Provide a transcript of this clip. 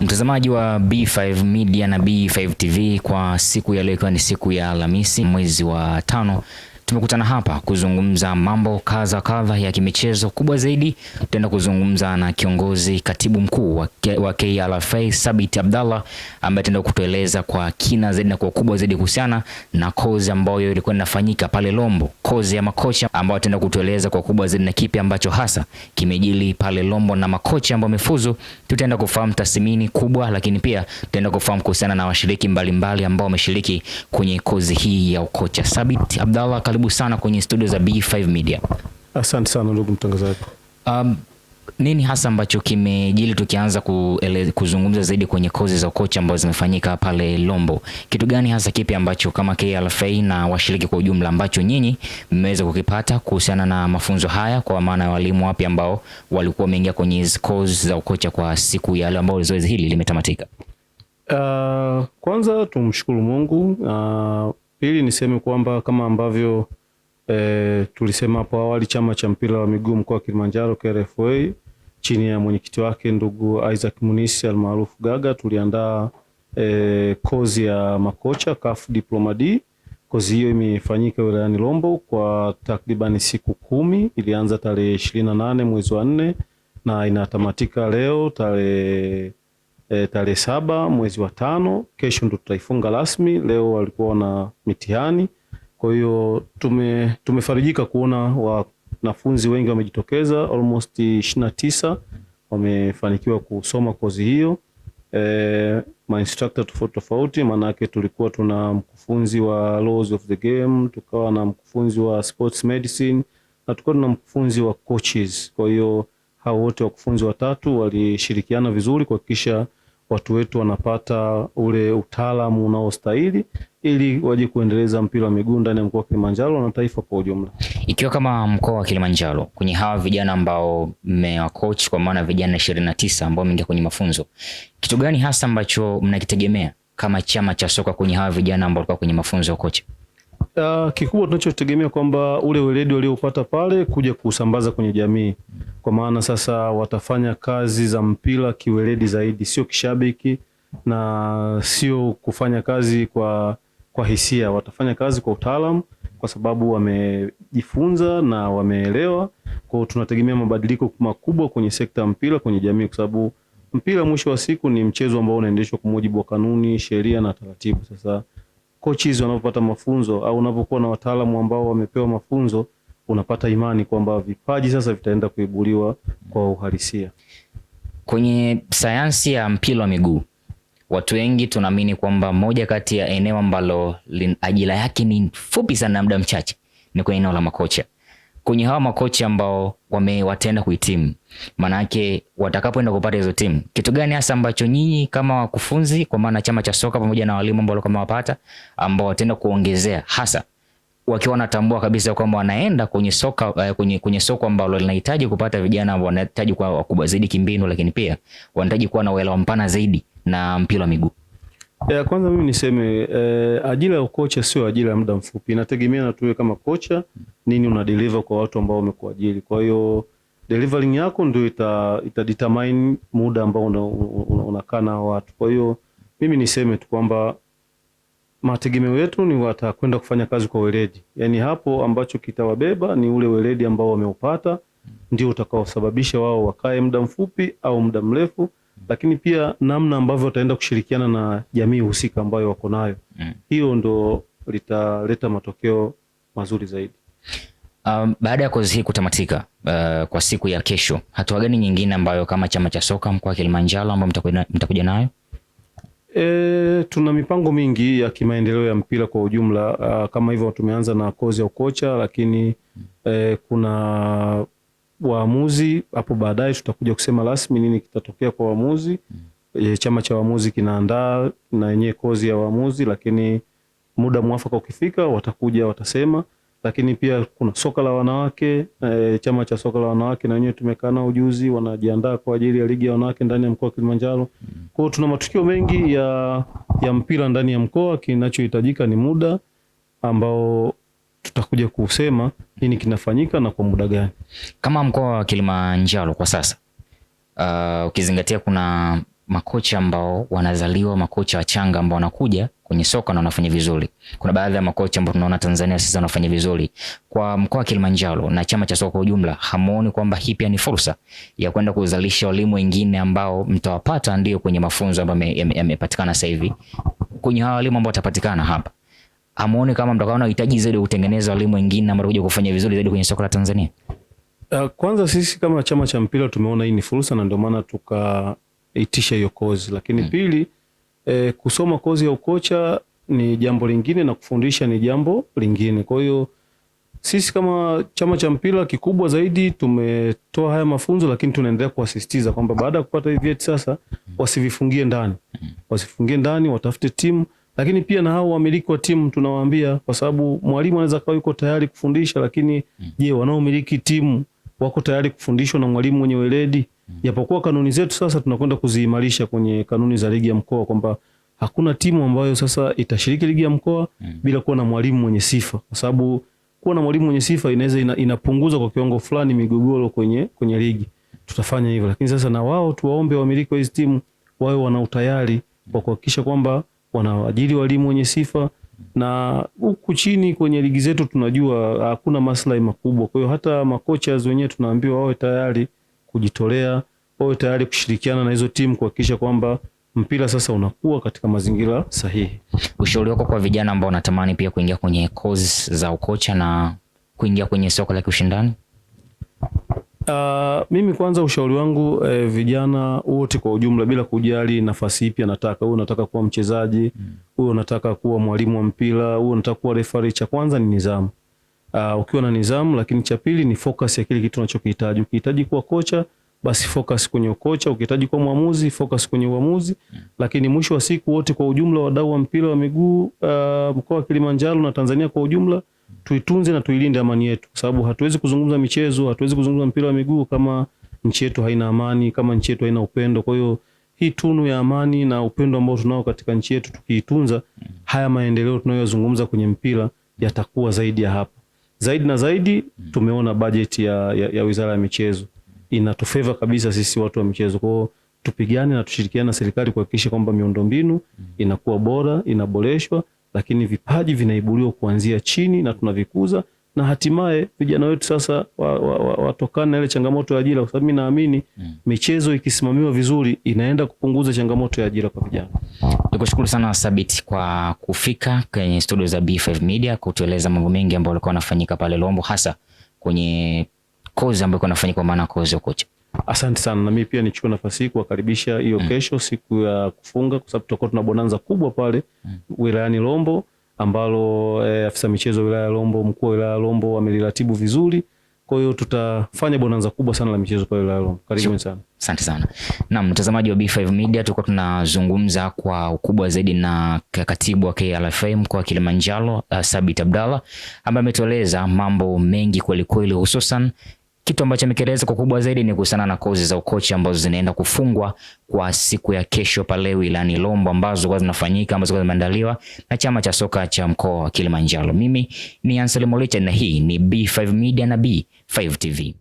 Mtazamaji wa B5 Media na B5 TV, kwa siku ya leo ikiwa ni siku ya Alhamisi mwezi wa 5, tumekutana hapa kuzungumza mambo kadha ya kimichezo. Kubwa zaidi tutaenda kuzungumza na kiongozi katibu mkuu wa KRFA Sabit Abdallah, ambaye ataenda kutueleza kwa kina zaidi na kwa kubwa zaidi kuhusiana na kozi ambayo ilikuwa inafanyika pale Lombo, kozi ya makocha, ambao ataenda kutueleza kwa kubwa zaidi na kipi ambacho hasa kimejili pale Lombo na makocha ambao wamefuzu. Tutaenda kufahamu tathmini kubwa, lakini pia tutaenda kufahamu kuhusiana na washiriki mbalimbali ambao wameshiriki kwenye kozi hii ya ukocha. Sabit Abdallah, karibu sana kwenye studio za B5 Media. Asante sana ndugu mtangazaji. Nini hasa ambacho kimejili tukianza kuzungumza zaidi kwenye kozi za ukocha ambazo zimefanyika pale Lombo? Kitu gani hasa kipi ambacho kama KRFA na washiriki kwa ujumla ambacho nyinyi mmeweza kukipata kuhusiana na mafunzo haya, kwa maana ya walimu wapi ambao walikuwa wameingia kwenye kozi za ukocha kwa siku ya leo ambao zoezi hili limetamatika? Kwanza tumshukuru Mungu. Pili niseme kwamba kama ambavyo tulisema hapo awali, chama cha mpira wa miguu mkoa wa Kilimanjaro KRFA chini ya mwenyekiti wake ndugu Isaac Munisi almaarufu Gaga, tuliandaa kozi ya makocha CAF Diploma D. Kozi hiyo imefanyika wilayani Lombo kwa takriban siku 10. Ilianza tarehe 28 mwezi wa 4 na inatamatika leo tarehe 7 mwezi wa 5. Kesho ndo tutaifunga rasmi. Leo walikuwa na mitihani. Kwa hiyo tumefarijika kuona wanafunzi wengi wamejitokeza, almost 29 wamefanikiwa kusoma kozi hiyo. Ma instructor tofauti, maana yake tulikuwa tuna mkufunzi wa laws of the game, tukawa na mkufunzi wa sports medicine na tukawa na mkufunzi wa coaches. Kwa hiyo hao wote wakufunzi watatu walishirikiana vizuri kuhakikisha watu wetu wanapata ule utaalamu unaostahili ili waje kuendeleza mpira wa miguu ndani ya mkoa wa Kilimanjaro na taifa kwa ujumla. Ikiwa kama mkoa wa Kilimanjaro, kwenye hawa vijana ambao mmewacoach, kwa maana vijana 29 ambao wameingia kwenye mafunzo, kitu gani hasa ambacho mnakitegemea kama chama cha soka kwenye hawa vijana ambao walikuwa kwenye mafunzo ya kocha? Kikubwa tunachotegemea kwamba ule weledi waliopata pale kuja kusambaza kwenye jamii, kwa maana sasa watafanya kazi za mpira kiweledi zaidi, sio kishabiki na sio kufanya kazi kwa hisia. Watafanya kazi kwa utaalamu kwa sababu wamejifunza na wameelewa. Kwa hiyo tunategemea mabadiliko makubwa kwenye sekta ya mpira kwenye jamii, kwa sababu mpira mwisho wa siku ni mchezo ambao unaendeshwa kwa mujibu wa kanuni, sheria na taratibu. Sasa coaches wanapopata mafunzo au unapokuwa na wataalamu ambao wamepewa mafunzo, unapata imani kwamba vipaji sasa vitaenda kuibuliwa kwa uhalisia. Kwenye sayansi ya mpira wa miguu, watu wengi tunaamini kwamba moja kati ya eneo ambalo ajira yake ni fupi sana, muda mchache, ni kwenye eneo la makocha. Kwenye hawa makocha ambao wataenda kuhitimu, maana yake watakapoenda kupata hizo timu, kitu gani hasa ambacho nyinyi kama wakufunzi, kwa maana chama cha soka pamoja na walimu ambao kama wapata, ambao wataenda kuongezea, hasa wakiwa wanatambua kabisa kwamba wanaenda kwenye soka kwenye soko ambalo linahitaji kupata vijana ambao wanahitaji kuwa wakubwa zaidi kimbinu, lakini pia wanahitaji kuwa na uelewa mpana zaidi na mpira wa miguu? Kwanza mimi niseme ajira ya ukocha sio ajira ya muda mfupi. Inategemea na tuwe kama kocha nini una deliver kwa watu ambao wamekuajiri. Kwa hiyo delivering yako ndio ita determine muda ambao unakaa na watu. Kwa hiyo mimi niseme tu kwamba mategemeo yetu ni watakwenda kufanya kazi kwa weledi. Yaani hapo ambacho kitawabeba ni ule weledi ambao wameupata, ndio utakaosababisha wao wakae muda mfupi au muda mrefu, lakini pia namna ambavyo wataenda kushirikiana na jamii husika ambayo wako nayo. Hiyo ndo litaleta matokeo mazuri zaidi. Baada ya kozi hii kutamatika kwa siku ya kesho, hatua gani nyingine ambayo kama chama cha soka mkoa wa Kilimanjaro ambao mtakuja nayo? Tuna mipango mingi ya kimaendeleo ya mpira kwa ujumla. Kama hivyo tumeanza na kozi ya ukocha, lakini kuna waamuzi hapo baadaye tutakuja kusema rasmi nini kitatokea kwa waamuzi. Chama cha waamuzi kinaandaa na yenyewe kozi ya waamuzi, lakini muda mwafaka ukifika watakuja watasema. Lakini pia kuna soka la wanawake, chama cha soka la wanawake na wenyewe tumekaa nao juzi, wanajiandaa kwa ajili ya ligi ya wanawake ndani ya mkoa wa Kilimanjaro. Kwa hiyo tuna matukio mengi ya mpira ndani ya mkoa. Kinachohitajika ni muda ambao tutakuja kusema nini kinafanyika na kwa muda gani. Kama mkoa wa Kilimanjaro kwa sasa, ukizingatia kuna makocha ambao wanazaliwa, makocha wachanga ambao wanakuja kwenye soka na wanafanya vizuri. Kuna baadhi ya makocha ambao tunaona Tanzania sasa wanafanya vizuri. Kwa mkoa wa Kilimanjaro na chama cha soka kwa ujumla, hamuoni kwamba hii pia ni fursa ya kwenda kuzalisha walimu wengine ambao mtawapata ndio kwenye mafunzo ambayo yamepatikana sasa hivi? Kwenye hawa walimu ambao watapatikana hapa, hamuoni kama mtakuwa unahitaji zaidi kutengeneza walimu wengine ambao kuja kufanya vizuri zaidi kwenye soka la Tanzania? Kwanza sisi kama chama cha mpira tumeona hii ni fursa na ndio maana tukaitisha hiyo kozi. Lakini pili, kusoma kozi ya ukocha ni jambo lingine na kufundisha ni jambo lingine. Kwa hiyo sisi kama chama cha mpira kikubwa zaidi tumetoa haya mafunzo, lakini tunaendelea kuasisitiza kwamba baada ya kupata hivi vyeti sasa wasivifungie ndani. Wasifungie ndani, watafute timu, lakini pia na hao wamiliki wa timu tunawaambia, kwa sababu mwalimu anaweza kuwa yuko tayari kufundisha, lakini je, wanaomiliki timu wako tayari kufundishwa na mwalimu mwenye weledi? Japokuwa kanuni zetu sasa tunakwenda kuziimarisha kwenye kanuni za ligi ya mkoa kwamba hakuna timu ambayo sasa itashiriki ligi ya mkoa bila kuwa na mwalimu mwenye sifa, kwa sababu kuwa na mwalimu mwenye sifa inaweza inapunguza kwa kiwango fulani migogoro kwenye ligi. Tutafanya hivyo, lakini sasa na wao tuwaombe wamiliki wa hizo timu wawe wana utayari kwa kuhakikisha kwamba wanaajiri walimu wenye sifa. Na huku chini kwenye ligi zetu tunajua hakuna maslahi makubwa, kwa hiyo hata makocha wenyewe tunaambiwa wawe tayari kujitolea, wawe tayari kushirikiana na hizo timu kuhakikisha kwamba mpira sasa unakuwa katika mazingira sahihi. Ushauri wako kwa vijana ambao wanatamani pia kuingia kwenye course za ukocha na kuingia kwenye soka la ushindani? Mimi kwanza ushauri wangu vijana wote kwa ujumla bila kujali nafasi ipi anataka. Huyo unataka kuwa mchezaji, huyo unataka kuwa mwalimu wa mpira, huyo unataka kuwa referee, cha kwanza ni nidhamu. Ukiwa na nidhamu, lakini cha pili ni focus ya kile kitu unachokihitaji. Ukihitaji kuwa kocha, basi focus kwenye ukocha. Ukihitaji kuwa mwamuzi, focus kwenye uamuzi. Lakini mwisho wa siku wote kwa ujumla, wadau wa mpira wa miguu mkoa wa Kilimanjaro na Tanzania kwa ujumla, tuitunze na tuilinde amani yetu, kwa sababu hatuwezi kuzungumza michezo, hatuwezi kuzungumza mpira wa miguu kama nchi yetu haina amani, kama nchi yetu haina upendo. Kwa hiyo hii tunu ya amani na upendo ambao tunao katika nchi yetu tukiitunza, haya maendeleo tunayozungumza kwenye mpira yatakuwa zaidi ya hapa. Zaidi na zaidi tumeona bajeti ya Wizara ya Michezo inatufeva kabisa sisi watu wa michezo. Kwa hiyo tupigane na tushirikiane na serikali kuhakikisha kwamba miundombinu inakuwa bora, inaboreshwa, lakini vipaji vinaibuliwa kuanzia chini na tunavikuza, na hatimaye vijana wetu sasa watokana na ile changamoto ya ajira, kwa sababu mimi naamini michezo ikisimamiwa vizuri inaenda kupunguza changamoto ya ajira kwa vijana. Nikushukuru sana Sabit kwa kufika kwenye studio za B5 Media kutueleza mambo mengi ambayo yalikuwa yanafanyika pale Lombo, hasa kwenye kozi ambayo ilikuwa inafanyika, kwa maana kozi ya kocha. Asante sana, na mimi pia nichukue nafasi hii kuwakaribisha hiyo kesho, siku ya kufunga, kwa sababu tutakuwa tuna bonanza kubwa pale wilayani Lombo ambalo afisa michezo wilaya ya Lombo, mkuu wa wilaya ya Lombo wameliratibu vizuri. Kwa hiyo tutafanya bonanza kubwa sana la michezo pale wilaya ya Lombo. Karibu sana. Asante sana. Na mtazamaji wa B5 Media, tulikuwa tunazungumza kwa ukubwa zaidi na katibu wa KLFA mkoa wa Kilimanjaro, Sabit Abdalla, ambaye ametueleza mambo mengi kweli kweli, hususan kitu ambacho amekieleza kwa kubwa zaidi ni kuhusiana na kozi za ukocha ambazo zinaenda kufungwa kwa siku ya kesho pale wilayani Lombo, ambazo kwa zinafanyika, ambazo zimeandaliwa na chama cha soka cha mkoa wa Kilimanjaro. Mimi ni Ansel Molicha na hii ni B5 Media na B5 TV.